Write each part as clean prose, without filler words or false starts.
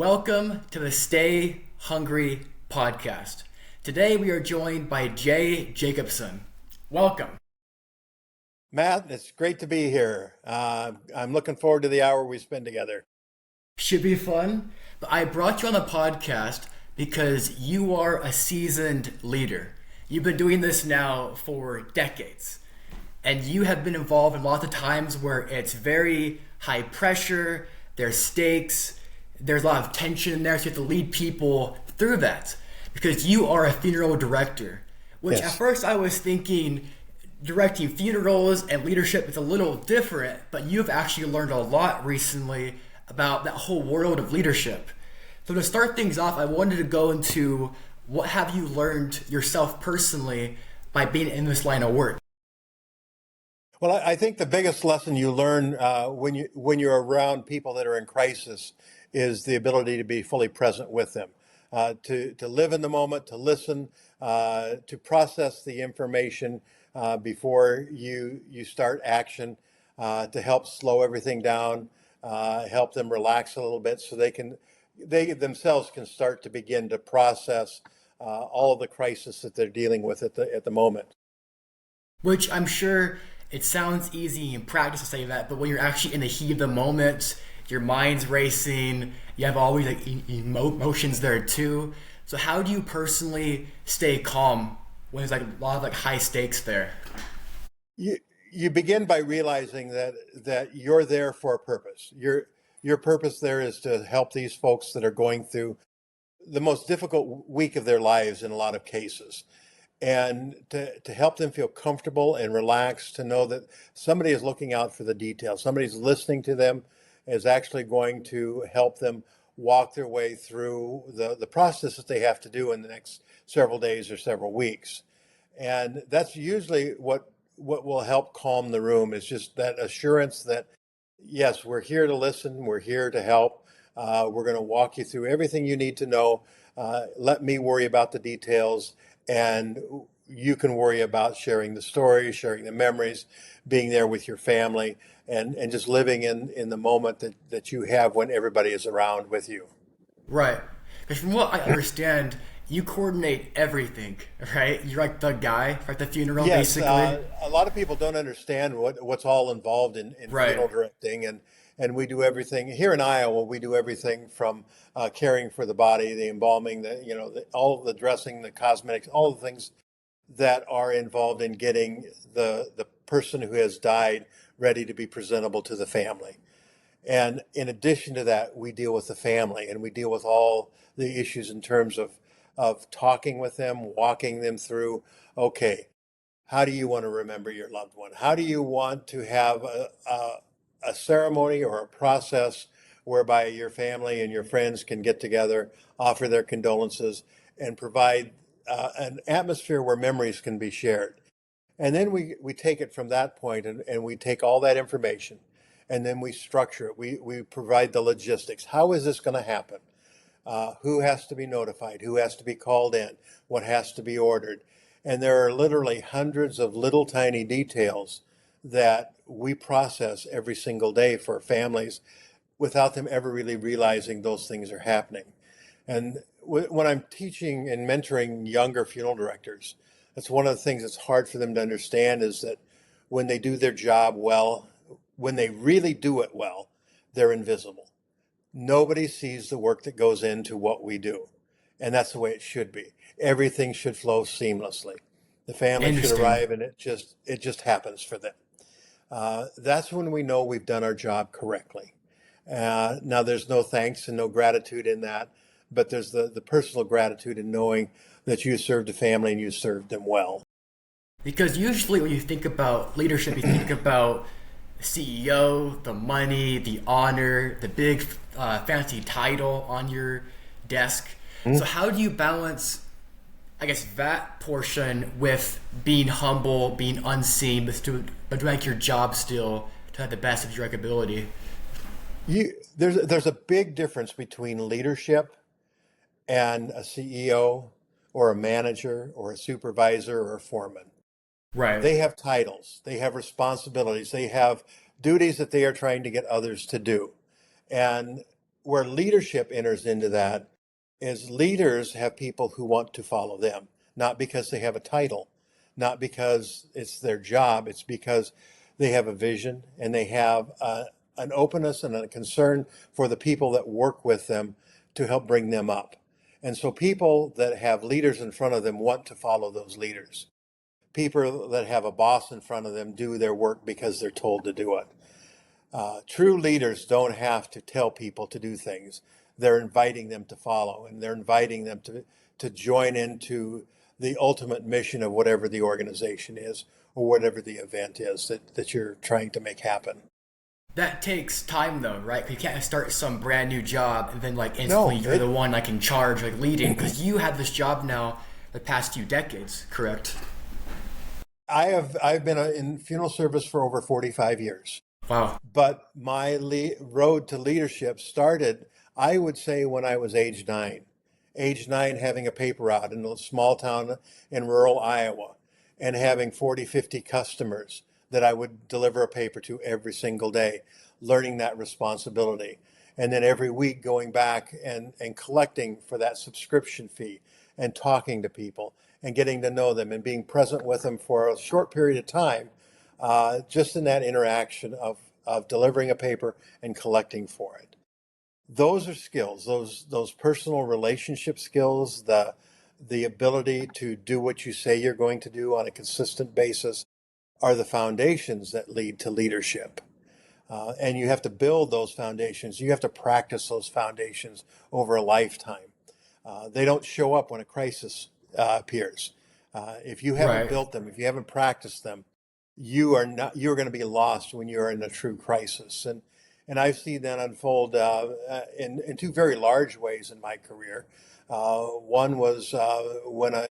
Welcome to the Stay Hungry podcast. Today we are joined by Jay Jacobson. Welcome. Matt, it's great to be here. I'm looking forward to the hour we spend together. Should be fun. But I brought you on the podcast because you are a seasoned leader. You've been doing this now for decades. And you have been involved in lots of times where it's very high pressure, there's stakes, there's a lot of tension in there, so you have to lead people through that. Because you are a funeral director, which Yes. at first I was thinking directing funerals and leadership is a little different, but you've actually learned a lot recently about that whole world of leadership. So to start things off, I wanted to go into what have you learned yourself personally by being in this line of work? Well, I think the biggest lesson you learn when you're around people that are in crisis is the ability to be fully present with them, to live in the moment, to listen, to process the information before you start action, to help slow everything down, help them relax a little bit so they themselves can start to begin to process all of the crisis that they're dealing with at the moment. Which I'm sure it sounds easy in practice to say that, but when you're actually in the heat of the moment, your mind's racing, you have all these emotions there too. So how do you personally stay calm when there's a lot of high stakes there? You begin by realizing that you're there for a purpose. Your purpose there is to help these folks that are going through the most difficult week of their lives in a lot of cases, and to help them feel comfortable and relaxed, to know that somebody is looking out for the details, somebody's listening to them, is actually going to help them walk their way through the process that they have to do in the next several days or several weeks. And that's usually what will help calm the room, is just that assurance that, yes, we're here to listen, we're here to help, we're going to walk you through everything you need to know. Let me worry about the details, and you can worry about sharing the stories, sharing the memories, being there with your family, and just living in the moment that you have when everybody is around with you. Right. Because from what I understand, you coordinate everything, right? You're like the guy at the funeral, Yes, basically. a lot of people don't understand what's all involved in Right. funeral directing, and we do everything here in Iowa. We do everything from caring for the body, the embalming, all of the dressing, the cosmetics, all the things that are involved in getting the person who has died ready to be presentable to the family. And in addition to that, we deal with the family, and we deal with all the issues in terms of talking with them, walking them through, okay, how do you want to remember your loved one? How do you want to have a ceremony or a process whereby your family and your friends can get together, offer their condolences, and provide an atmosphere where memories can be shared? And then we take it from that point, and we take all that information, and then we structure it. We provide the logistics. How is this going to happen? Who has to be notified? Who has to be called in? What has to be ordered? And there are literally hundreds of little tiny details that we process every single day for families without them ever really realizing those things are happening. And when I'm teaching and mentoring younger funeral directors, that's one of the things that's hard for them to understand, is that when they do their job well, when they really do it well, they're invisible. Nobody sees the work that goes into what we do. And that's the way it should be. Everything should flow seamlessly. The family should Interesting. arrive, and it just happens for them. That's when we know we've done our job correctly. Now, there's no thanks and no gratitude in that, but there's the personal gratitude in knowing that you served the family and you served them well. Because usually when you think about leadership, you think about CEO, the money, the honor, the big fancy title on your desk. So how do you balance, I guess, that portion with being humble, being unseen, but doing your job still to the best of your ability? There's a big difference between leadership and a CEO or a manager or a supervisor or a foreman. Right. They have titles, they have responsibilities, they have duties that they are trying to get others to do. And where leadership enters into that is leaders have people who want to follow them, not because they have a title, not because it's their job. It's because they have a vision and they have an openness and a concern for the people that work with them to help bring them up. And so people that have leaders in front of them want to follow those leaders. People that have a boss in front of them do their work because they're told to do it. True leaders don't have to tell people to do things. They're inviting them to follow, and they're inviting them to join into the ultimate mission of whatever the organization is or whatever the event is that you're trying to make happen. That takes time though, right? You can't start some brand new job and then like No, instantly you're the one like in charge, like leading, because you have this job now the past few decades, correct? I've been in funeral service for over 45 years. Wow. But my road to leadership started, I would say, when I was age 9. Age 9, having a paper route in a small town in rural Iowa and having 40, 50 customers that I would deliver a paper to every single day, learning that responsibility. And then every week going back and collecting for that subscription fee and talking to people and getting to know them and being present with them for a short period of time, just in that interaction of delivering a paper and collecting for it. Those are skills, those personal relationship skills, the ability to do what you say you're going to do on a consistent basis are the foundations that lead to leadership. And you have to build those foundations. You have to practice those foundations over a lifetime. They don't show up when a crisis appears. If you haven't Right. built them, if you haven't practiced them, you're going to be lost when you're in a true crisis. And I've seen that unfold in two very large ways in my career. One was when a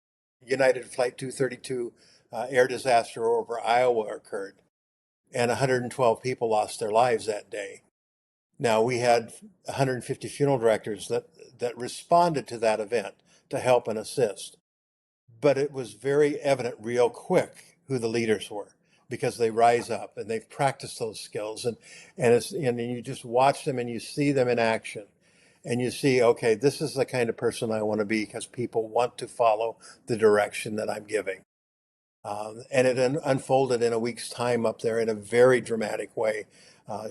United Flight 232 air disaster over Iowa occurred, and 112 people lost their lives that day. Now, we had 150 funeral directors that responded to that event to help and assist. But it was very evident real quick who the leaders were because they rise up and they've practiced those skills and you just watch them and you see them in action and you see, okay, this is the kind of person I want to be because people want to follow the direction that I'm giving. And it unfolded in a week's time up there in a very dramatic way,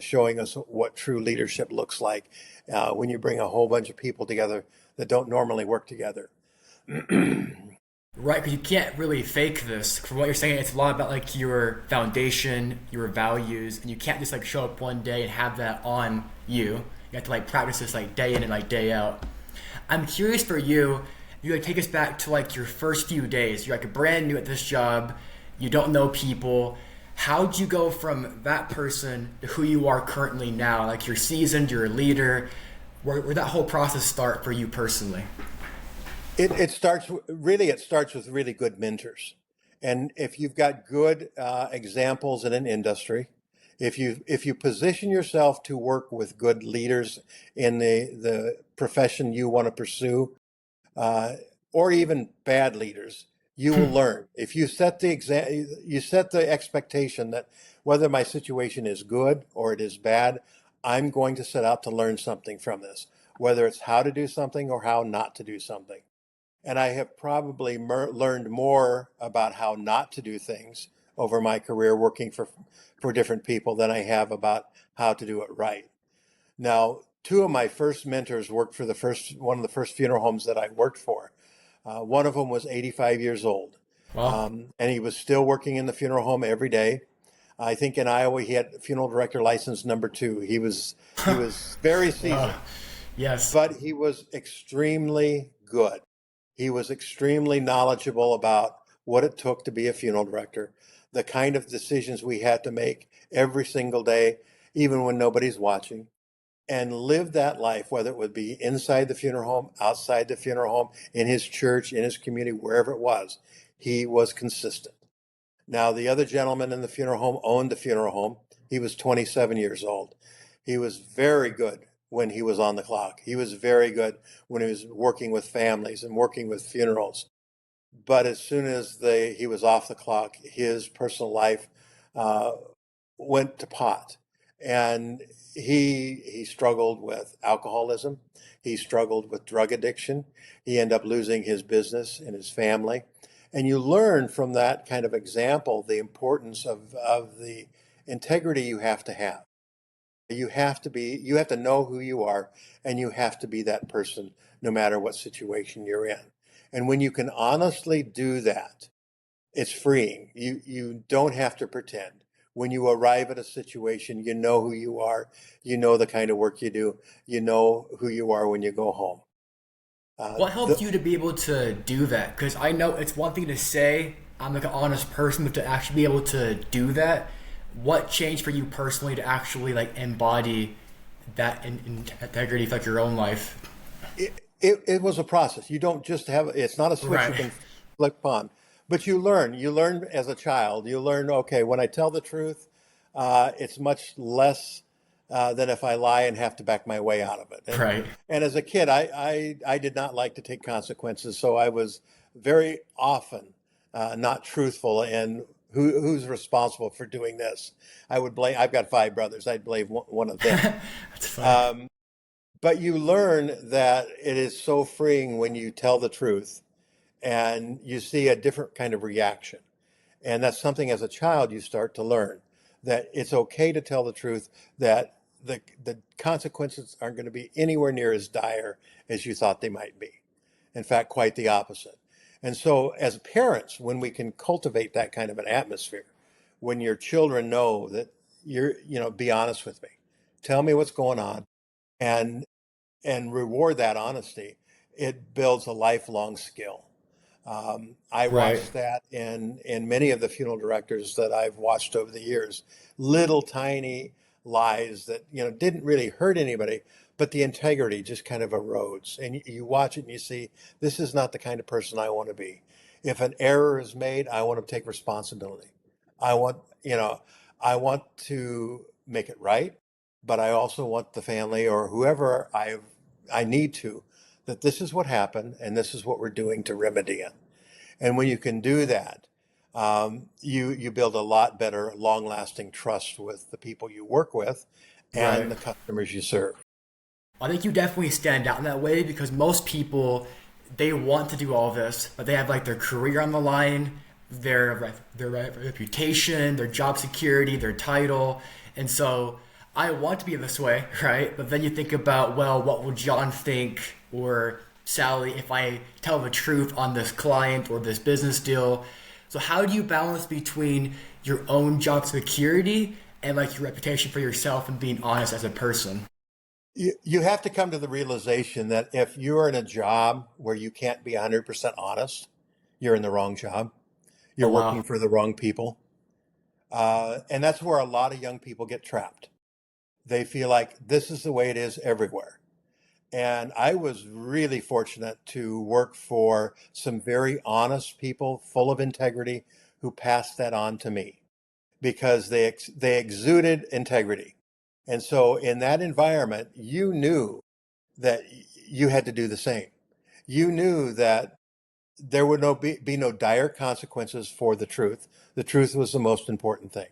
showing us what true leadership looks like when you bring a whole bunch of people together that don't normally work together. Right, because you can't really fake this. From what you're saying, it's a lot about like your foundation, your values, and you can't just like show up one day and have that on you. You have to like practice this like day in and like day out. I'm curious for you. You like take us back to like your first few days. You're like brand new at this job. You don't know people. How'd you go from that person to who you are currently now? Like you're seasoned, you're a leader. Where that whole process start for you personally? It starts with really good mentors, and if you've got good examples in an industry, if you position yourself to work with good leaders in the profession you want to pursue, uh, or even bad leaders, you will learn. If you set you set the expectation that whether my situation is good or it is bad, I'm going to set out to learn something from this, whether it's how to do something or how not to do something. And I have probably learned more about how not to do things over my career working for different people than I have about how to do it right. Now, two of my first mentors worked for one of the first funeral homes that I worked for. One of them was 85 years old, Well, and he was still working in the funeral home every day. I think in Iowa he had funeral director license number 2. He was very seasoned, yes. but he was extremely good. He was extremely knowledgeable about what it took to be a funeral director, the kind of decisions we had to make every single day, even when nobody's watching, and live that life, whether it would be inside the funeral home, outside the funeral home, in his church, in his community, wherever it was. He was consistent. Now, the other gentleman in the funeral home owned the funeral home. He was 27 years old. He was very good when he was on the clock. He was very good when he was working with families and working with funerals. But as soon as he was off the clock, his personal life uh, went to pot. And he struggled with alcoholism. He struggled with drug addiction. He ended up losing his business and his family. And you learn from that kind of example the importance of the integrity you have to have. You have to know who you are, and you have to be that person no matter what situation you're in. And when you can honestly do that, it's freeing. You don't have to pretend. When you arrive at a situation, you know who you are, you know the kind of work you do, you know who you are when you go home. What The helped you to be able to do that? Because I know it's one thing to say I'm like an honest person, but to actually be able to do that, what changed for you personally to actually like embody that in integrity for like your own life? it was a process. You don't just have, it's not a switch you Right. can flip on, but you learn as a child, you learn, okay, when I tell the truth, it's much less than if I lie and have to back my way out of it. Right. And as a kid, I did not like to take consequences. So I was very often not truthful in who's responsible for doing this. I would blame, I've got five brothers. I'd blame one of them. That's funny. Um, but you learn that it is so freeing when you tell the truth and you see a different kind of reaction. And that's something as a child you start to learn that it's okay to tell the truth, that the consequences aren't going to be anywhere near as dire as you thought they might be. In fact, quite the opposite. And so, as parents, when we can cultivate that kind of an atmosphere, when your children know that be honest with me, tell me what's going on, and reward that honesty, it builds a lifelong skill. I Right. watched that in many of the funeral directors that I've watched over the years. Little tiny lies that didn't really hurt anybody, but the integrity just kind of erodes. And you watch it and you see this is not the kind of person I want to be. If an error is made, I want to take responsibility. I want I want to make it right, but I also want the family or whoever I need to that this is what happened and this is what we're doing to remedy it. And when you can do that, you build a lot better, long-lasting trust with the people you work with and Right. the customers you serve. I think you definitely stand out in that way because most people they want to do all this, but they have like their career on the line, their reputation, their job security, their title, and so I want to be this way, right? But then you think about, well, what will John think or Sally if I tell the truth on this client or this business deal? So how do you balance between your own job security and like your reputation for yourself and being honest as a person? You have to come to the realization that if you're in a job where you can't be 100% honest, you're in the wrong job. Oh You're working wow. for the wrong people. And that's where a lot of young people get trapped. They feel like this is the way it is everywhere. And I was really fortunate to work for some very honest people, full of integrity, who passed that on to me because they exuded integrity. And so in that environment, you knew that you had to do the same. You knew that there would be no dire consequences for the truth. The truth was the most important thing.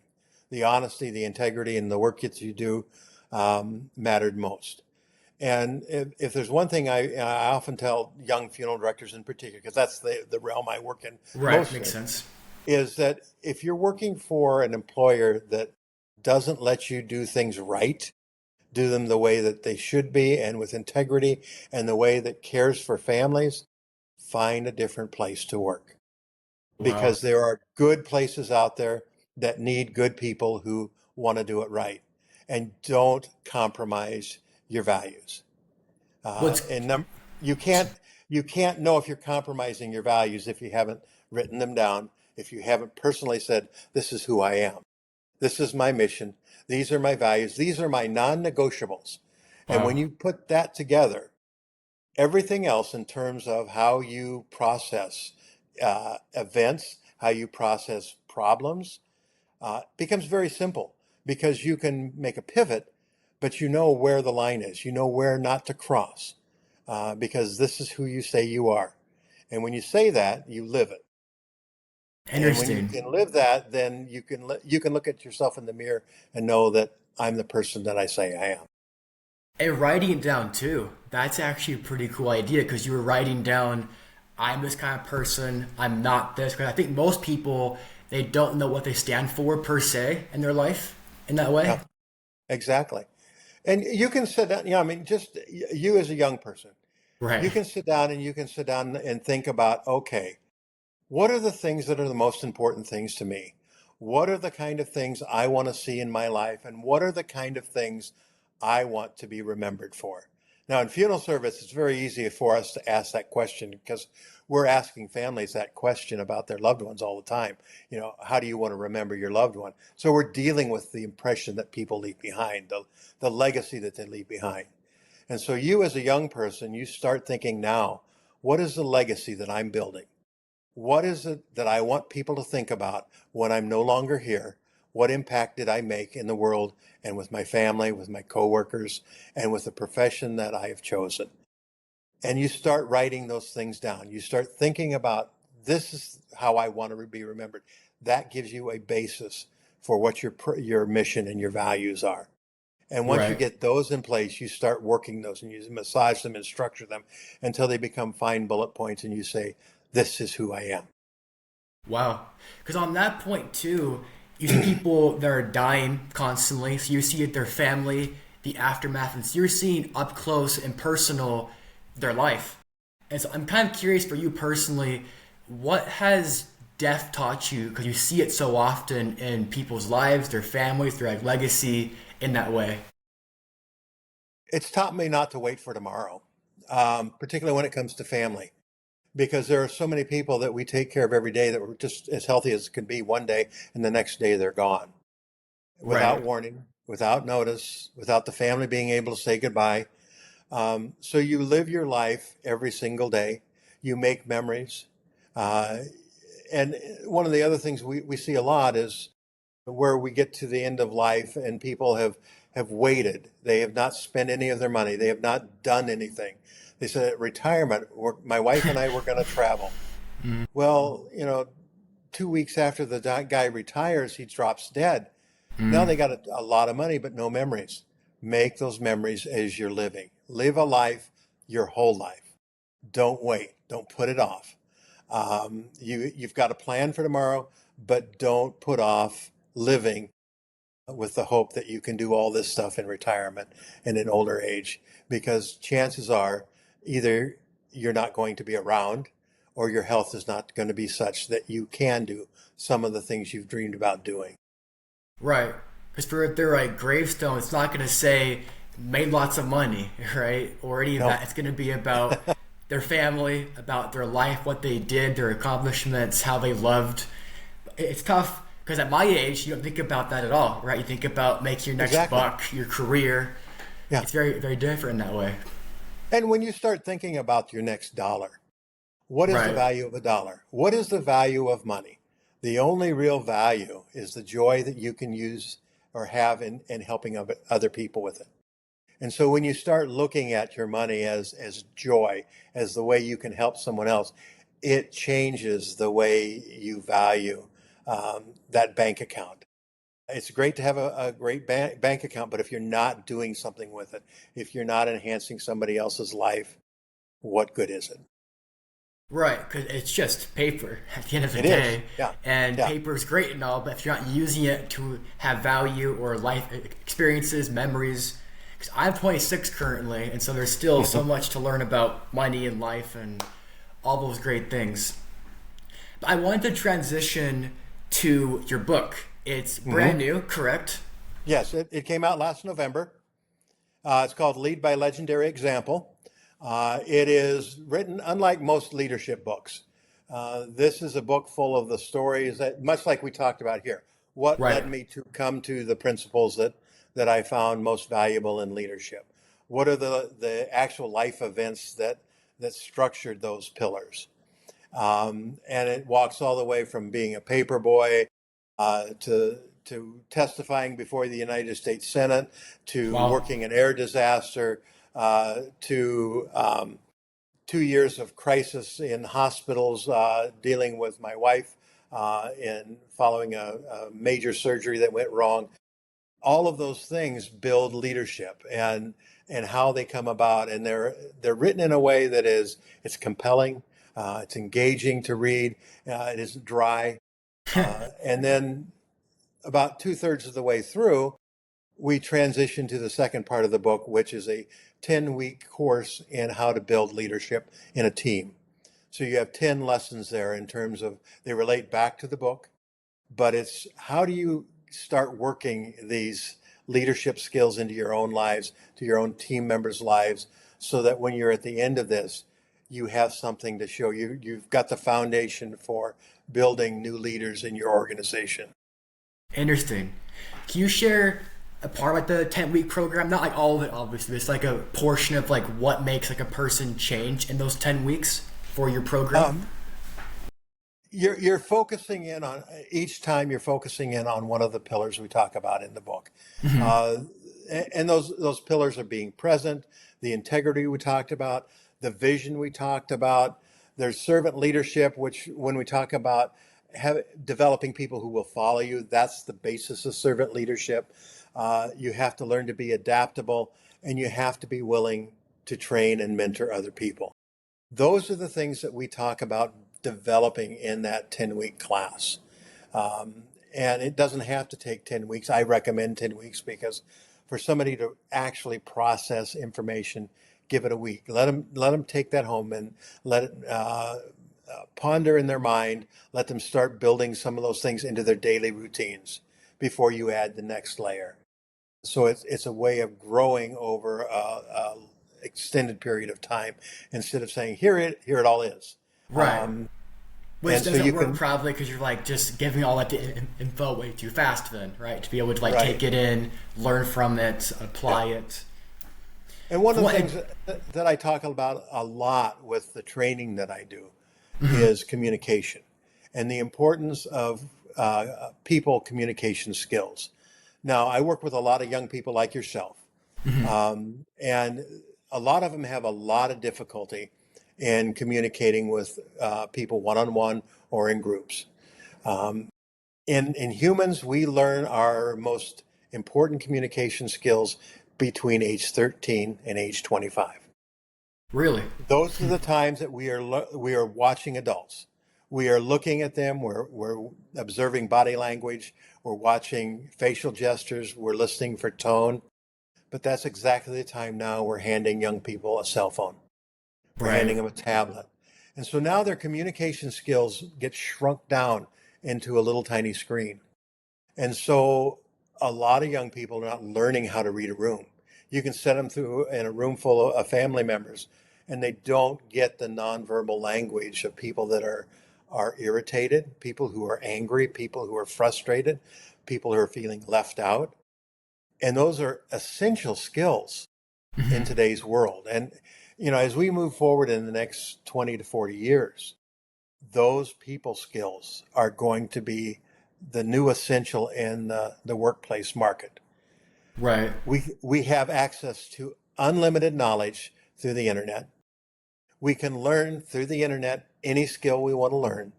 The honesty, the integrity, and the work that you do mattered most. And if there's one thing I often tell young funeral directors in particular, because that's the realm I work in Right, makes mostly, sense. is that if you're working for an employer that doesn't let you do things right, do them the way that they should be and with integrity and the way that cares for families, find a different place to work. Wow. Because there are good places out there that need good people who want to do it right and don't compromise your values. Uh, What's and num- you can't you can't know if you're compromising your values if you haven't written them down, if you haven't personally said, "This is who I am. This is my mission. These are my values. These are my non-negotiables." And when wow. you put that together, everything else in terms of how you process events, how you process problems, becomes very simple because you can make a pivot, but you know where the line is. You know where not to cross because this is who you say you are. And when you say that, you live it. And when you Interesting. can live that, then you can look at yourself in the mirror and know that I'm the person that I say I am. And writing it down too. That's actually a pretty cool idea because you were writing down, I'm this kind of person, I'm not this. Because I think most people, they don't know what they stand for per se in their life in that way. Yeah, exactly. And you can sit down, I mean, just you as a young person, you Right. can sit down and you can sit down and think about, okay, what are the things that are the most important things to me? What are the kind of things I want to see in my life? And what are the kind of things I want to be remembered for? Now, in funeral service, it's very easy for us to ask that question because we're asking families that question about their loved ones all the time. How do you want to remember your loved one? So we're dealing with the impression that people leave behind, the legacy that they leave behind. And so you as a young person, you start thinking now, what is the legacy that I'm building? What is it that I want people to think about when I'm no longer here? What impact did I make in the world and with my family, with my coworkers, and with the profession that I have chosen? And you start writing those things down. You start thinking about this is how I want to be remembered. That gives you a basis for what your mission and your values are. And once you Right. get those in place, you start working those and you massage them and structure them until they become fine bullet points and you say, this is who I am. Wow. Because on that point too, you see people that are dying constantly. So you see their family, the aftermath, and so you're seeing up close and personal their life. And so I'm kind of curious for you personally, what has death taught you? Because you see it so often in people's lives, their families, their like, legacy in that way. It's taught me not to wait for tomorrow, particularly when it comes to family, because there are so many people that we take care of every day that were just as healthy as can be one day, and the next day they're gone without Right. warning, without notice, without the family being able to say goodbye. So you live your life every single day. You make memories. Uh, and one of the other things we see a lot is where we get to the end of life and people have waited. They have not spent any of their money. They have not done anything. They said at retirement, my wife and I were going to travel. Well, 2 weeks after the guy retires, he drops dead. Now they got a lot of money, but no memories. Make those memories as you're living. Live a life, your whole life. Don't wait. Don't put it off. You've got a plan for tomorrow, but don't put off living with the hope that you can do all this stuff in retirement and in older age, because chances are either you're not going to be around or your health is not going to be such that you can do some of the things you've dreamed about doing. Right. Because for their like gravestone, it's not going to say made lots of money, right? Or any of No, that. It's going to be about their family, about their life, what they did, their accomplishments, how they loved. It's tough because at my age, you don't think about that at all, right? You think about making your next exactly. buck, your career. Yeah. It's very, very different in that way. And when you start thinking about your next dollar, what is the Right. value of a dollar? What is the value of money? The only real value is the joy that you can use or have in helping other people with it. And so when you start looking at your money as joy, as the way you can help someone else, it changes the way you value that bank account. It's great to have a great bank account, but if you're not doing something with it, if you're not enhancing somebody else's life, what good is it? Right, because it's just paper at the end of the It is. day. Yeah. And Yeah. paper is great and all, but if you're not using it to have value or life experiences, memories, because I'm 26 currently, and so there's still so much to learn about money and life and all those great things. But I wanted to transition to your book. It's brand Hmm. new, correct? Yes, it came out last November. It's called Lead by Legendary Example. It is written unlike most leadership books. This is a book full of the stories that, much like we talked about here, what Right. led me to come to the principles that I found most valuable in leadership. What are the actual life events that structured those pillars? And it walks all the way from being a paper boy to testifying before the United States Senate, to Wow. working in air disaster, to 2 years of crisis in hospitals, dealing with my wife in following a major surgery that went wrong. all of those things build leadership and how they come about, and they're written in a way that it's compelling, it's engaging to read, it isn't dry, and then about 2/3 of the way through, we transition to the second part of the book, which is a 10-week course in how to build leadership in a team. So you have 10 lessons there in terms of they relate back to the book, but it's how do you start working these leadership skills into your own lives, to your own team members' lives, so that when you're at the end of this, you have something to show you. You've got the foundation for building new leaders in your organization. Interesting. Can you share a part of like the 10-week program? Not like all of it, obviously. It's like a portion of like what makes like a person change in those 10 weeks for your program. You're focusing in on each time. You're focusing in on one of the pillars we talk about in the book, and those pillars are being present, the integrity we talked about, the vision we talked about. There's servant leadership, which when we talk about developing people who will follow you, that's the basis of servant leadership. You have to learn to be adaptable, and you have to be willing to train and mentor other people. Those are the things that we talk about developing in that 10-week class. And it doesn't have to take 10 weeks. I recommend 10 weeks because for somebody to actually process information, give it a week. Let them take that home and let it ponder in their mind. Let them start building some of those things into their daily routines before you add the next layer. So it's a way of growing over a extended period of time instead of saying here it all is. Right. Which And so doesn't you work can, probably because you're like just giving all that info way too fast then, right? To be able to like right. take it in, learn from it, apply it. And one of the things that I talk about a lot with the training that I do is communication and the importance of people communication skills. Now, I work with a lot of young people like yourself, and a lot of them have a lot of difficulty in communicating with people one-on-one or in groups. In humans, we learn our most important communication skills between age 13 and age 25. Really? Those are the times that we are watching adults. We are looking at them. We're observing body language. We're watching facial gestures. We're listening for tone. But that's exactly the time now we're handing young people a cell phone. We're handing Right. them a tablet. And so now their communication skills get shrunk down into a little tiny screen. And so a lot of young people are not learning how to read a room. You can set them through in a room full of family members, and they don't get the nonverbal language of people that are irritated, people who are angry, people who are frustrated, people who are feeling left out. And those are essential skills in today's world. And, as we move forward in the next 20 to 40 years, those people skills are going to be the new essential in the workplace market. Right. We have access to unlimited knowledge through the internet. We can learn through the internet any skill we want to learn,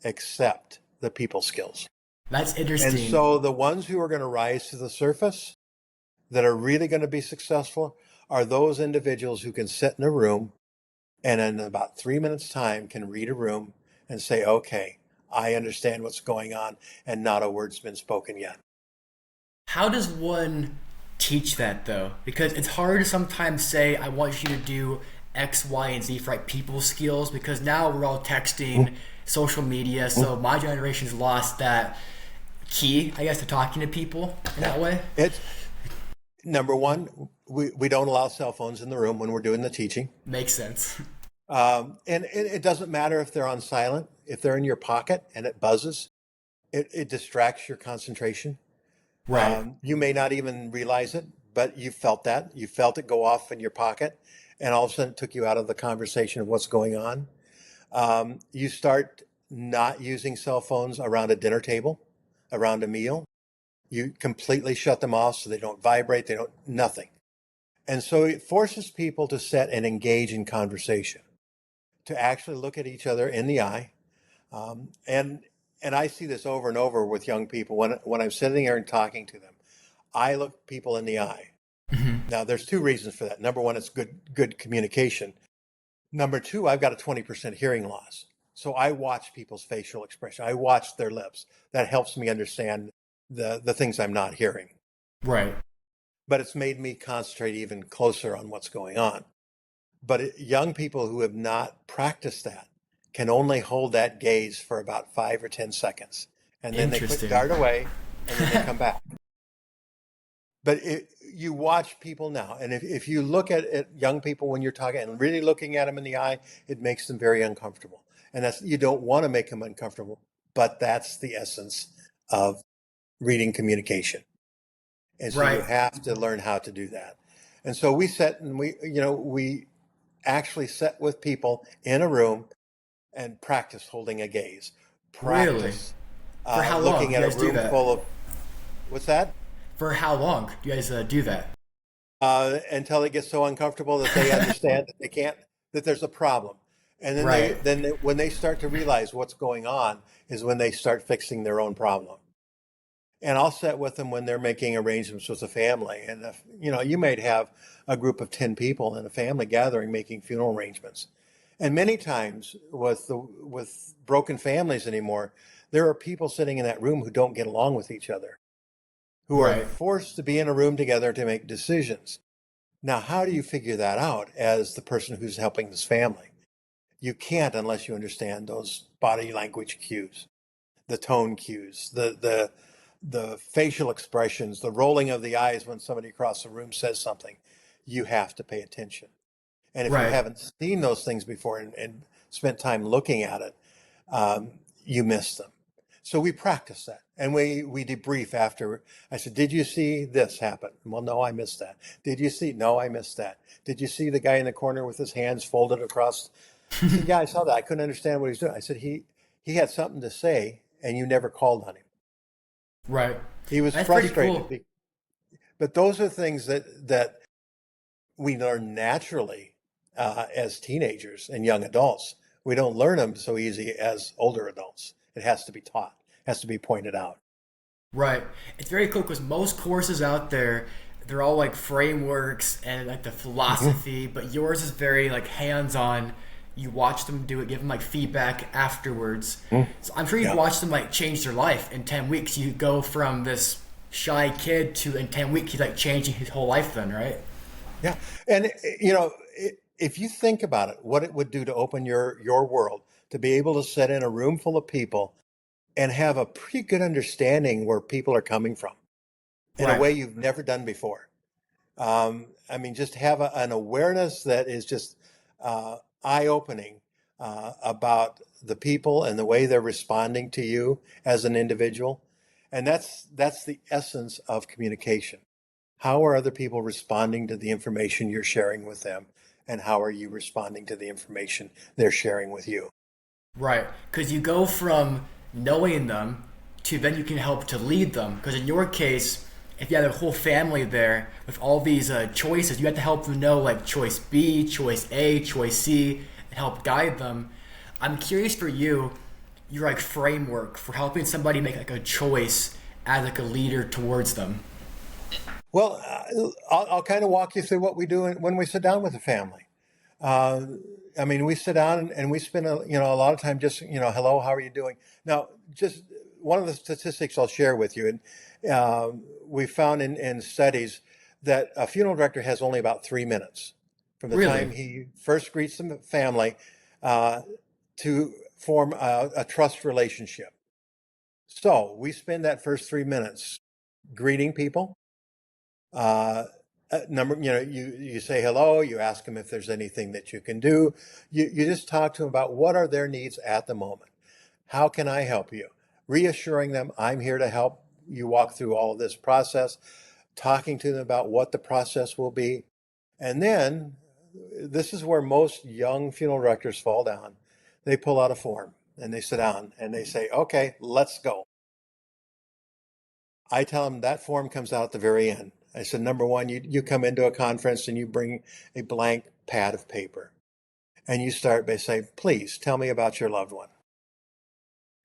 except the people skills. That's And interesting. so the ones who are going to rise to the surface that are really going to be successful are those individuals who can sit in a room and in about 3 minutes time can read a room and say, okay, I understand what's going on and not a word's been spoken yet. How does one teach that though? Because it's hard to sometimes say, I want you to do X, Y, and Z for like people skills because now we're all texting, social media. So my generation's lost that key, I guess, to talking to people in that way. It's number one, we don't allow cell phones in the room when we're doing the teaching. Makes sense. And it doesn't matter if they're on silent, if they're in your pocket and it buzzes, it distracts your concentration. Right. You may not even realize it, but you felt that. You felt it go off in your pocket, and all of a sudden it took you out of the conversation of what's going on. You start not using cell phones around a dinner table, around a meal. You completely shut them off so they don't vibrate, they don't, nothing. And so it forces people to sit and engage in conversation, to actually look at each other in the eye. And I see this over and over with young people when I'm sitting there and talking to them. I look people in the eye. Hmm. Now, there's two reasons for that. Number one, it's good communication. Number two, I've got a 20% hearing loss. So I watch people's facial expression. I watch their lips. That helps me understand the things I'm not hearing. Right. But it's made me concentrate even closer on what's going on. But young people who have not practiced that can only hold that gaze for about 5 or 10 seconds. And then they Interesting. dart away and then they come back. But you watch people now, and if you look at young people when you're talking and really looking at them in the eye, it makes them very uncomfortable. And that's, you don't want to make them uncomfortable, but that's the essence of reading communication. And so you Right. have to learn how to do that. And so we actually sit with people in a room and practice holding a gaze, Really? practice For how long looking do at you a guys do room that? full of, what's that? For how long do you guys do that? Until it gets so uncomfortable that they understand that they can't, that there's a problem. And then Right. when they start to realize what's going on is when they start fixing their own problem. And I'll sit with them when they're making arrangements with the family. And if, you might have a group of 10 people in a family gathering making funeral arrangements. And many times with broken families anymore, there are people sitting in that room who don't get along with each other, who are Right. forced to be in a room together to make decisions. Now, how do you figure that out as the person who's helping this family? You can't unless you understand those body language cues, the tone cues, the facial expressions, the rolling of the eyes when somebody across the room says something. You have to pay attention. And if you Right. haven't seen those things before and spent time looking at it, you miss them. So we practice that, and we debrief after. I said, "Did you see this happen?" Well, no, I missed that. Did you see? No, I missed that. Did you see the guy in the corner with his hands folded across? He said, "Yeah, I saw that. I couldn't understand what he's doing." I said, "He had something to say, and you never called on him. Right. He was That's pretty frustrated." cool. But those are things that we learn naturally as teenagers and young adults. We don't learn them so easy as older adults. It has to be taught, has to be pointed out. Right. It's very cool because most courses out there, they're all like frameworks and like the Hmm. philosophy, but yours is very like hands-on. You watch them do it, give them like feedback afterwards. So I'm sure you've Yeah, watched them like change their life in 10 weeks. You go from this shy kid to in 10 weeks he's like changing his whole life then, right? yeah. And if you think about it, what it would do to open your world, to be able to sit in a room full of people and have a pretty good understanding where people are coming from in a Right. way you've never done before. I mean, just have an awareness that is just eye-opening about the people and the way they're responding to you as an individual. And that's the essence of communication. How are other people responding to the information you're sharing with them? And how are you responding to the information they're sharing with you? Right. Because you go from knowing them to then you can help to lead them. Because in your case, if you had a whole family there with all these choices, you had to help them know like choice B, choice A, choice C, and help guide them. I'm curious for you, your like framework for helping somebody make like a choice as like a leader towards them. Well, I'll kind of walk you through what we do when we sit down with a family. Uh, I mean, we sit down and we spend a lot of time just hello, how are you doing? Now, just one of the statistics I'll share with you, and we found in studies that a funeral director has only about 3 minutes from the Really? time he first greets the family uh, to form a trust relationship. So we spend that first 3 minutes greeting people. Uh, you say hello, you ask them if there's anything that you can do. You just talk to them about what are their needs at the moment. How can I help you? Reassuring them, I'm here to help you walk through all of this process, talking to them about what the process will be. And then this is where most young funeral directors fall down. They pull out a form and they sit down and they say, okay, let's go. I tell them that form comes out at the very end. I said, number one, you come into a conference and you bring a blank pad of paper and you start by saying, please tell me about your loved one.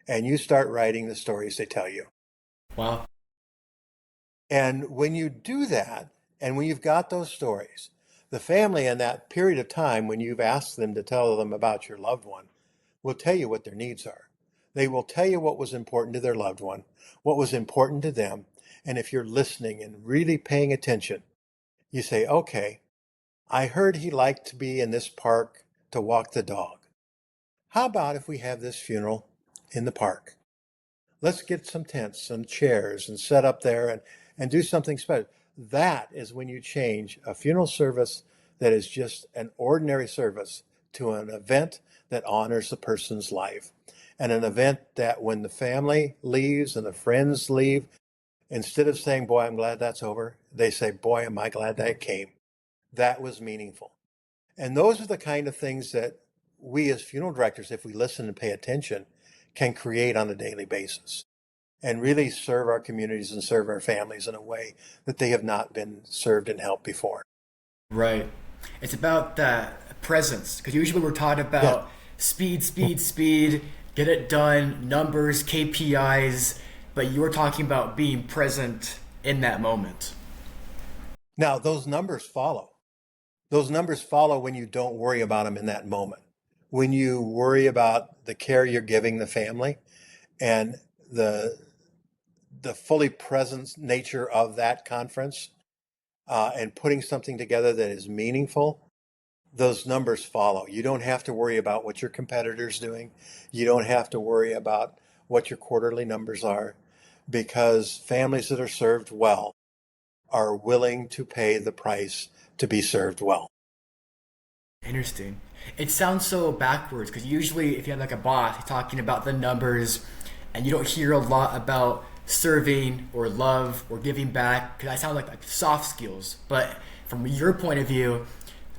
And you start writing the stories they tell you. Wow. And when you do that, and when you've got those stories, the family in that period of time when you've asked them to tell them about your loved one will tell you what their needs are. They will tell you what was important to their loved one, what was important to them. And if you're listening and really paying attention, you say, okay, I heard he liked to be in this park to walk the dog. How about if we have this funeral in the park? Let's get some tents and chairs and set up there and do something special. That is when you change a funeral service that is just an ordinary service to an event that honors the person's life. And an event that when the family leaves and the friends leave, instead of saying, boy, I'm glad that's over, they say, boy, am I glad that came. That was meaningful. And those are the kind of things that we as funeral directors, if we listen and pay attention, can create on a daily basis and really serve our communities and serve our families in a way that they have not been served and helped before. Right. It's about that presence, because usually we're taught Yeah. about speed, speed, speed, get it done, numbers, KPIs, but you're talking about being present in that moment. Now, those numbers follow. Those numbers follow when you don't worry about them in that moment. When you worry about the care you're giving the family and the fully present nature of that conference, and putting something together that is meaningful, those numbers follow. You don't have to worry about what your competitor's doing. You don't have to worry about what your quarterly numbers are, because families that are served well are willing to pay the price to be served well. Interesting. It sounds so backwards because usually if you have like a boss he's talking about the numbers and you don't hear a lot about serving or love or giving back, because that sounds like soft skills. But from your point of view,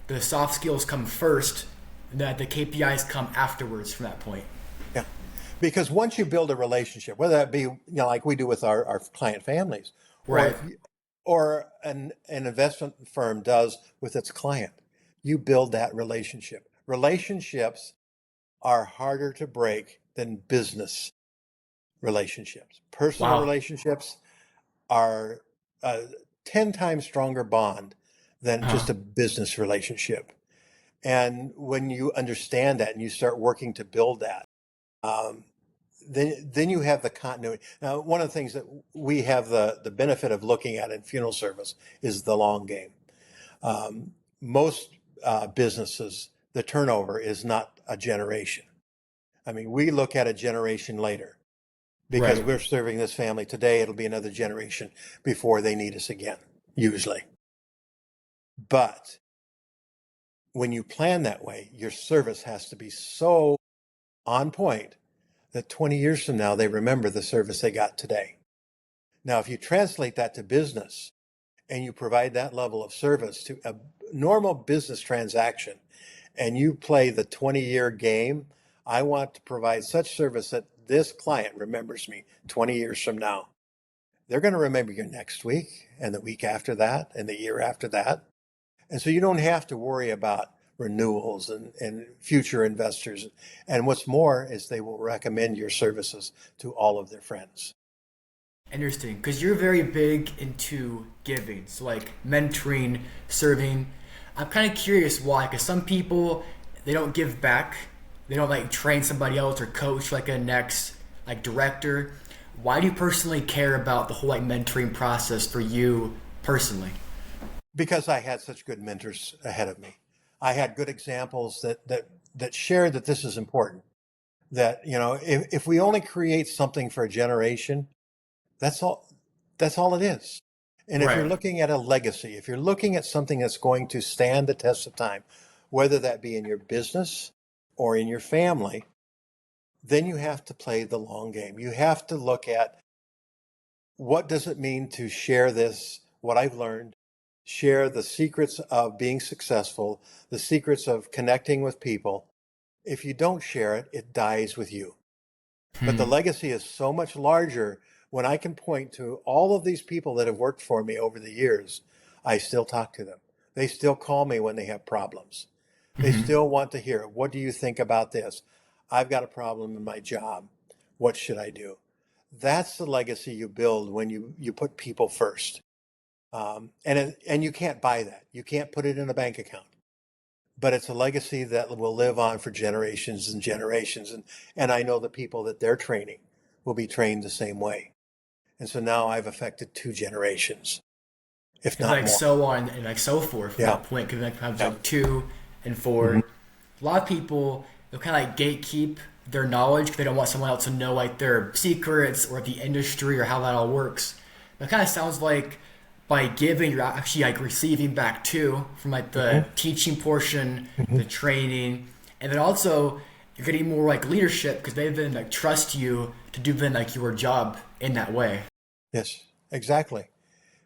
the soft skills come first and that the KPIs come afterwards from that point. Yeah. Because once you build a relationship, whether that be, like we do with our client families, Right. or an investment firm does with its client, you build that relationship. Relationships are harder to break than business relationships. Personal Wow. relationships are a 10 times stronger bond than just Uh, a business relationship. And when you understand that and you start working to build that, um, then you have the continuity. Now, one of the things that we have the benefit of looking at in funeral service is the long game. Most businesses, the turnover is not a generation. I mean, we look at a generation later because right. we're serving this family today. It'll be another generation before they need us again, usually. But when you plan that way, your service has to be so on point that 20 years from now, they remember the service they got today. Now, if you translate that to business and you provide that level of service to a normal business transaction and you play the 20-year game, I want to provide such service that this client remembers me 20 years from now. They're going to remember you next week and the week after that and the year after that. And so you don't have to worry about renewals and future investors. And what's more is they will recommend your services to all of their friends. Interesting. Because you're very big into giving. So, like mentoring, serving. I'm kind of curious why. Because some people, they don't give back. They don't like train somebody else or coach like a next like director. Why do you personally care about the whole like mentoring process for you personally? Because I had such good mentors ahead of me. I had good examples that shared that this is important. That, if we only create something for a generation, that's all that's all it is. And if you're Right. looking at a legacy, if you're looking at something that's going to stand the test of time, whether that be in your business or in your family, then you have to play the long game. You have to look at what does it mean to share this, what I've learned, share the secrets of being successful, the secrets of connecting with people. If you don't share it, it dies with you. But the Hmm. legacy is so much larger when I can point to all of these people that have worked for me over the years. I still talk to them. They still call me when they have problems. They Hmm. still want to hear, what do you think about this? I've got a problem in my job. What should I do? That's the legacy you build when you put people first. And you can't buy that. You can't put it in a bank account. But it's a legacy that will live on for generations and generations. And I know the people that they're training will be trained the same way. And so now I've affected 2 generations, if And not like more. so on and like so forth from Yeah. that point, because like times Yeah. like 2 and 4. Mhm. A lot of people, they'll kind of like gatekeep their knowledge because they don't want someone else to know like their secrets or the industry or how that all works. But it kind of sounds like by giving, you're actually like receiving back too from like the Mhm. teaching portion, the Mhm. training, and then also you're getting more like leadership because they've been like trust you to do then like your job in that way. Yes, exactly.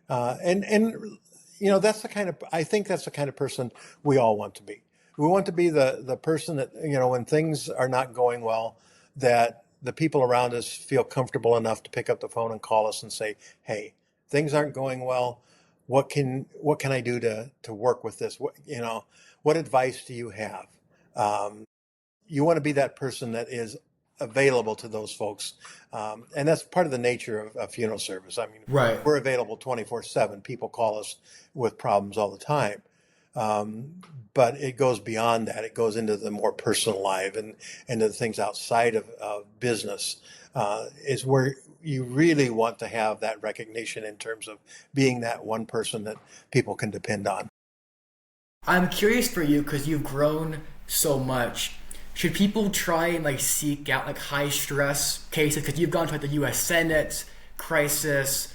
And that's the kind of, I think that's the kind of person we all want to be. We want to be the person that, when things are not going well, that the people around us feel comfortable enough to pick up the phone and call us and say, hey, things aren't going well. What can I do to work with this? What advice do you have? Um, you want to be that person that is available to those folks. And that's part of the nature of funeral service. I mean, Right. we're available 24/7. People call us with problems all the time. Um, but it goes beyond that. It goes into the more personal life and into the things outside of business, is where you really want to have that recognition in terms of being that one person that people can depend on. I'm curious for you because you've grown so much. Should people try and like seek out like high stress cases? Because you've gone to like the U.S. Senate, crisis,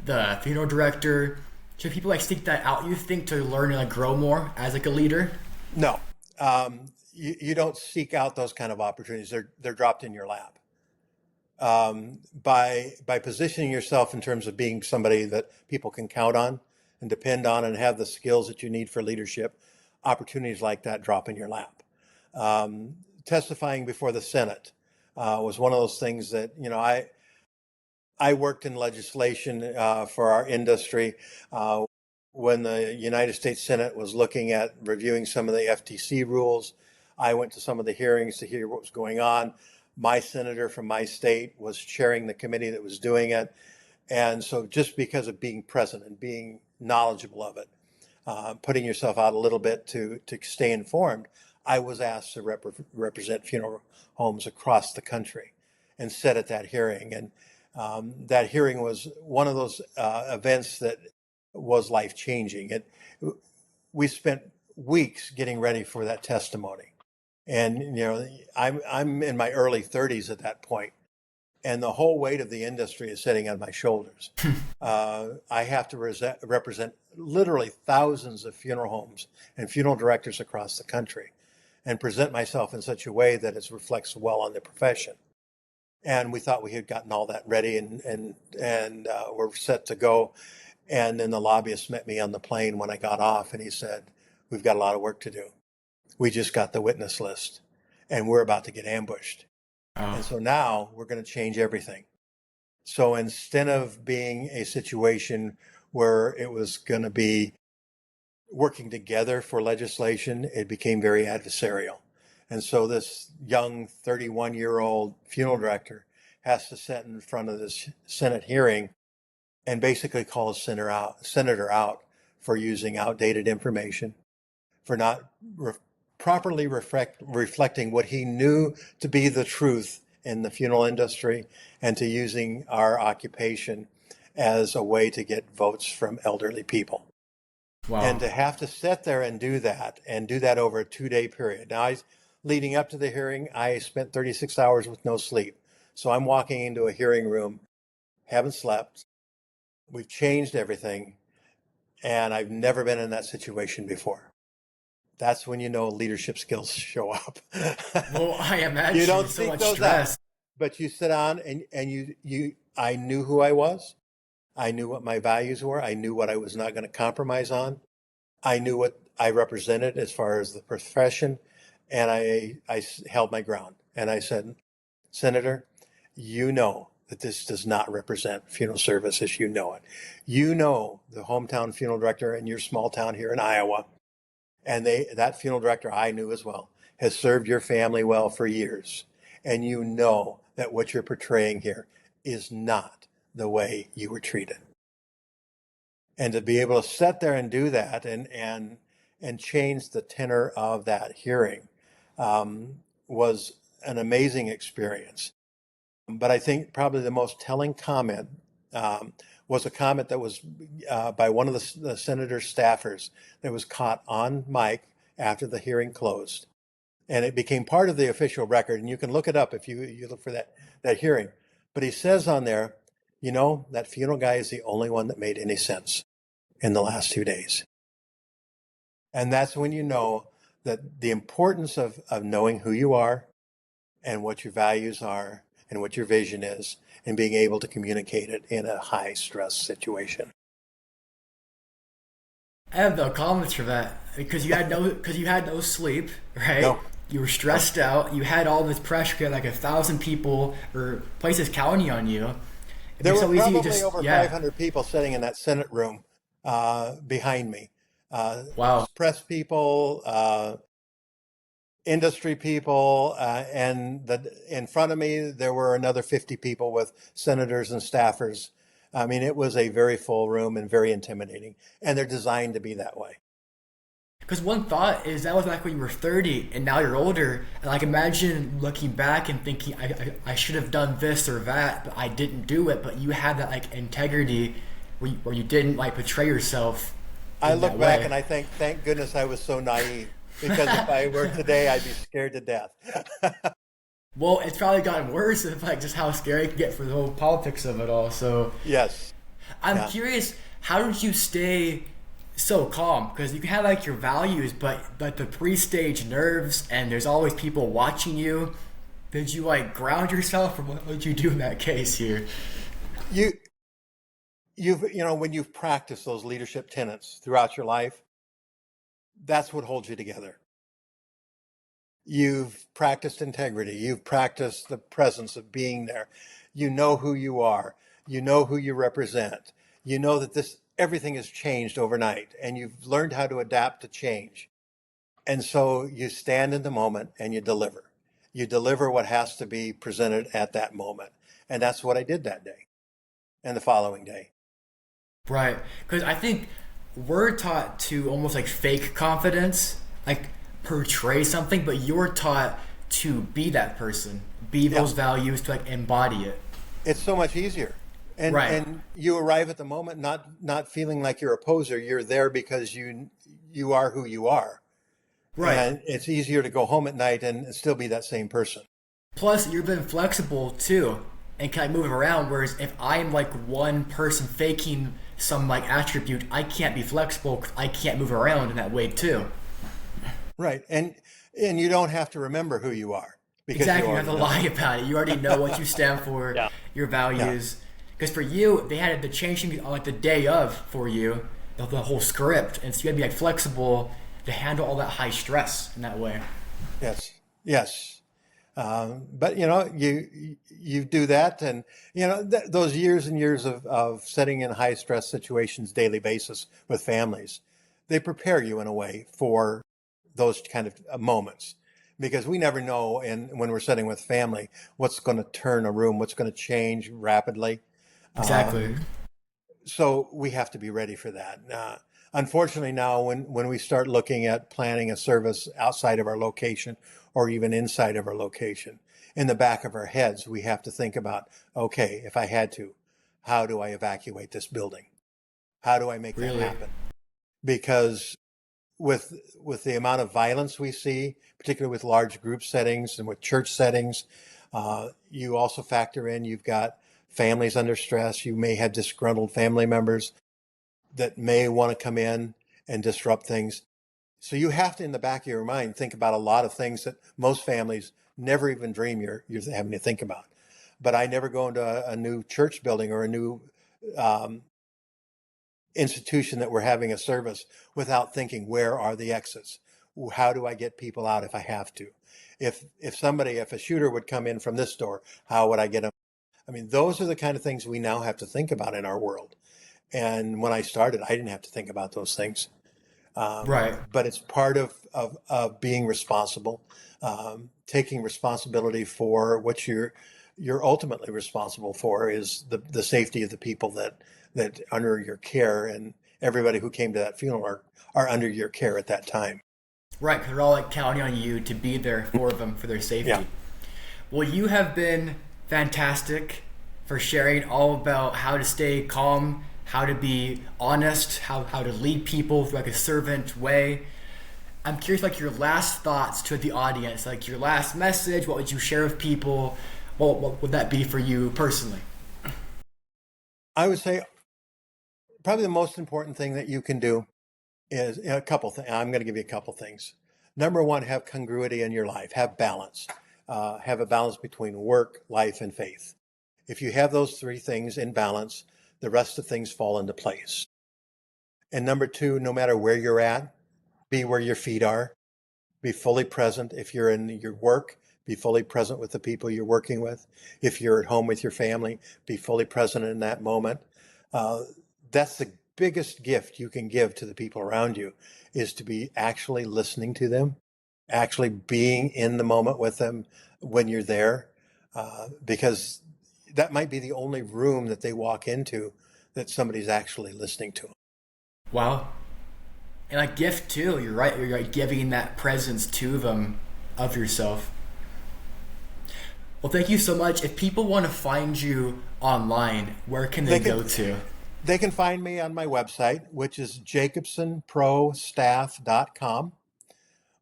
the funeral director. Should people like seek that out? You think to learn and like grow more as like a leader? No, you don't seek out those kind of opportunities. They're dropped in your lap. By positioning yourself in terms of being somebody that people can count on and depend on and have the skills that you need for leadership, opportunities like that drop in your lap. Testifying before the Senate was one of those things that, I worked in legislation for our industry when the United States Senate was looking at reviewing some of the FTC rules. I went to some of the hearings to hear what was going on. My senator from my state was chairing the committee that was doing it. And so just because of being present and being knowledgeable of it, putting yourself out a little bit to stay informed, I was asked to represent funeral homes across the country and sit at that hearing. And that hearing was one of those events that was life changing. We spent weeks getting ready for that testimony. And I'm in my early 30s at that point, and the whole weight of the industry is sitting on my shoulders. I have to represent literally thousands of funeral homes and funeral directors across the country, and present myself in such a way that it reflects well on the profession. And we thought we had gotten all that ready and we're set to go. And then the lobbyist met me on the plane when I got off, and he said, "We've got a lot of work to do. We just got the witness list, and we're about to get ambushed. And Oh, so now we're going to change everything." So instead of being a situation where it was going to be working together for legislation, it became very adversarial. And so this young 31-year-old funeral director has to sit in front of this Senate hearing and basically call a senator out for using outdated information, for not properly reflecting what he knew to be the truth in the funeral industry, and to using our occupation as a way to get votes from elderly people. And wow. to have to sit there and do that over a 2-day period. Now, leading up to the hearing, I spent 36 hours with no sleep. So I'm walking into a hearing room, haven't slept. We've changed everything, and I've never been in that situation before. That's when you know leadership skills show up. Well, I You imagine don't so seek much those out, stress. but you sit on and I knew who I was. I knew what my values were. I knew what I was not going to compromise on. I knew what I represented as far as the profession, and I held my ground. And I said, "Senator, you know that this does not represent funeral service as you know it. You know the hometown funeral director in your small town here in Iowa, and that funeral director I knew as well has served your family well for years. And you know that what you're portraying here is not the way you were treated. And to be able to sit there and do that and change the tenor of that hearing was an amazing experience. But I think probably the most telling comment was a comment that was by one of the senator's staffers that was caught on mic after the hearing closed. And it became part of the official record. And you can look it up if you look for that hearing. But he says on there, that funeral guy is the only one that made any sense in the last 2 days. And that's when you know that the importance of knowing who you are and what your values are and what your vision is and being able to communicate it in a high stress situation. I have no comments for that because you had no sleep, right? No. You were stressed out. You had all this pressure. You had like 1,000 people or places counting on you. There were probably over 500 people sitting in that Senate room behind me. Wow. Press people, industry people, and in front of me there were another 50 people with senators and staffers. I mean, it was a very full room and very intimidating, and they're designed to be that way. Because one thought is that was like when you were 30 and now you're older. And like imagine looking back and thinking, I should have done this or that, but I didn't do it. But you had that like integrity where you didn't like betray yourself. I look back and I think, thank goodness I was so naive. Because if I were today, I'd be scared to death. Well, it's probably gotten worse of like just how scary it can get for the whole politics of it all. So yes. I'm curious, how did you stay so calm? Because you can have like your values, but the pre-stage nerves and there's always people watching you. Did you like ground yourself, or what did you do in that case here? When you've practiced those leadership tenets throughout your life, that's what holds you together. You've practiced integrity. You've practiced the presence of being there. You know who you are. You know who you represent. You know that everything has changed overnight, and you've learned how to adapt to change. And so you stand in the moment and you deliver. You deliver what has to be presented at that moment. And that's what I did that day and the following day. Right. Because I think we're taught to almost like fake confidence, like portray something, but you're taught to be that person, be those values, to like embody it. It's so much easier. And, right. And you arrive at the moment not feeling like you're a poser. You're there because you are who you are. Right. And it's easier to go home at night and still be that same person. Plus, you've been flexible too and can move around. Whereas if I'm like one person faking some like attribute, I can't be flexible because I can't move around in that way too. Right. And you don't have to remember who you are. Because exactly. You have to lie about it. You already know what you stand for, your values. Because for you, they had to change things like the day of for you, the whole script. And so you had to be like flexible to handle all that high stress in that way. Yes. But you do that, and those years and years of setting in high stress situations daily basis with families, they prepare you in a way for those kind of moments, because we never know, and when we're sitting with family, what's going to turn a room, what's going to change rapidly. Exactly. So we have to be ready for that. Unfortunately, now when we start looking at planning a service outside of our location or even inside of our location, in the back of our heads, we have to think about, okay, if I had to, how do I evacuate this building? How do I make that happen? Because with the amount of violence we see, particularly with large group settings and with church settings, you also factor in, you've got families under stress. You may have disgruntled family members that may want to come in and disrupt things. So you have to, in the back of your mind, think about a lot of things that most families never even dream you're having to think about. But I never go into a new church building or a new institution that we're having a service without thinking, where are the exits? How do I get people out if I have to? If a shooter would come in from this door, how would I get them? I mean, those are the kind of things we now have to think about in our world. And when I started, I didn't have to think about those things. Right. But it's part of being responsible, taking responsibility for what you're you're ultimately responsible for is the safety of the people that under your care, and everybody who came to that funeral are under your care at that time. Right, because they're all like counting on you to be there for them for their safety. Yeah. Well, you have been fantastic for sharing all about how to stay calm, how to be honest, how to lead people through like a servant way. I'm curious, like your last thoughts to the audience, like your last message. What would you share with people? What would that be for you personally? I would say probably the most important thing that you can do is a couple things. I'm going to give you a couple things. Number one, have congruity in your life. Have balance. Have a balance between work, life, and faith. If you have those three things in balance, the rest of things fall into place. And number two, no matter where you're at, be where your feet are. Be fully present. If you're in your work, be fully present with the people you're working with. If you're at home with your family, be fully present in that moment. That's the biggest gift you can give to the people around you, is to be actually listening to them, actually being in the moment with them when you're there, because that might be the only room that they walk into that somebody's actually listening to them. Wow. And like gift too, you're right. You're like giving that presence to them of yourself. Well, thank you so much. If people want to find you online, where can they go to? They can find me on my website, which is jacobsonprostaff.com,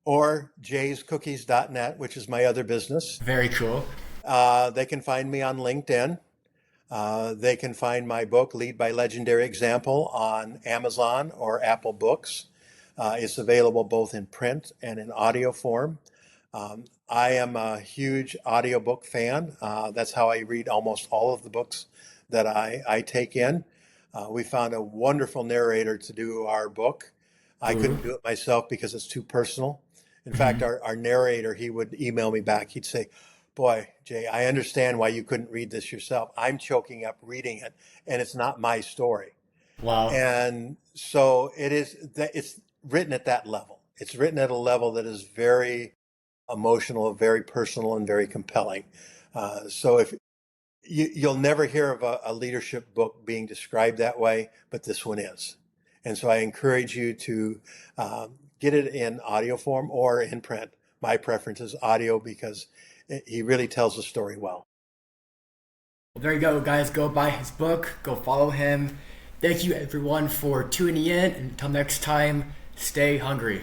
or jayscookies.net, which is my other business. Very cool. They can find me on LinkedIn. They can find my book, Lead by Legendary Example, on Amazon or Apple Books. It's available both in print and in audio form. I am a huge audiobook fan. That's how I read almost all of the books that I take in. We found a wonderful narrator to do our book. I couldn't do it myself because it's too personal. In fact, our narrator, he would email me back. He'd say, "Boy, Jay, I understand why you couldn't read this yourself. I'm choking up reading it, and it's not my story." Wow. And so it's written at that level. It's written at a level that is very emotional, very personal, and very compelling. So if you'll never hear of a leadership book being described that way, but this one is. And so I encourage you to get it in audio form or in print. My preference is audio because he really tells the story well. Well, there you go, guys. Go buy his book. Go follow him. Thank you, everyone, for tuning in. Until next time, stay hungry.